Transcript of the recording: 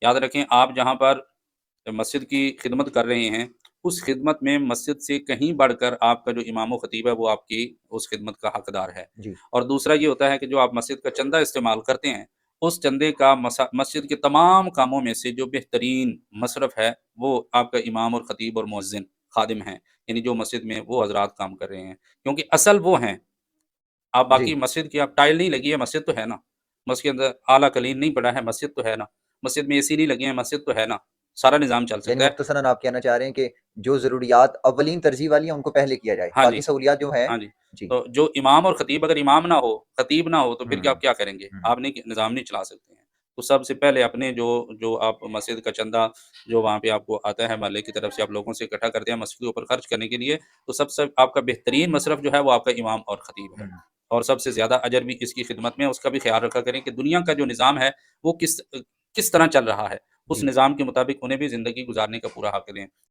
یاد رکھیں آپ جہاں پر مسجد کی خدمت کر رہے ہیں، اس خدمت میں مسجد سے کہیں بڑھ کر آپ کا جو امام و خطیب ہے وہ آپ کی اس خدمت کا حقدار ہے۔ جی اور دوسرا یہ ہوتا ہے کہ جو آپ مسجد کا چندہ استعمال کرتے ہیں، اس چندے کا مسجد کے تمام کاموں میں سے جو بہترین مصرف ہے وہ آپ کا امام اور خطیب اور مؤذن خادم ہیں، یعنی جو مسجد میں وہ حضرات کام کر رہے ہیں، کیونکہ اصل وہ ہیں۔ آپ جی باقی مسجد کی آپ ٹائل نہیں لگی ہے، مسجد تو ہے نا، مسجد کے اندر اعلیٰ کلیم نہیں پڑا ہے، مسجد تو ہے نا، مسجد میں اے سی نہیں لگے ہیں، مسجد تو ہے نا، سارا نظام چل یعنی سکتا ہے۔ مختصراً آپ کہنا چاہ رہے ہیں کہ جو ضروریات اولین ترجیح والی ہیں ان کو پہلے کیا جائے، ہاں جی، باقی سہولیات جو ہیں ہاں جی۔ جی تو جو امام اور خطیب، اگر امام نہ ہو، خطیب نہ ہو، تو پھر ہوں آپ کیا کریں گے؟ ہوں آپ نہیں نظام نہیں چلا سکتے ہیں۔ تو سب سے پہلے اپنے جو آپ مسجد کا چندہ جو وہاں پہ آپ کو آتا ہے محلے کی طرف سے، آپ لوگوں سے اکٹھا کرتے ہیں مسجد کے اوپر خرچ کرنے کے لیے، تو سب سے آپ کا بہترین مصرف جو ہے وہ آپ کا امام اور خطیب ہے، ہوں اور سب سے زیادہ اجر بھی اس کی خدمت میں ہے۔ اس کا بھی خیال رکھا کریں کہ دنیا کا جو نظام ہے وہ کس طرح چل رہا ہے، اس جی نظام کے مطابق انہیں بھی زندگی گزارنے کا پورا حق دیں۔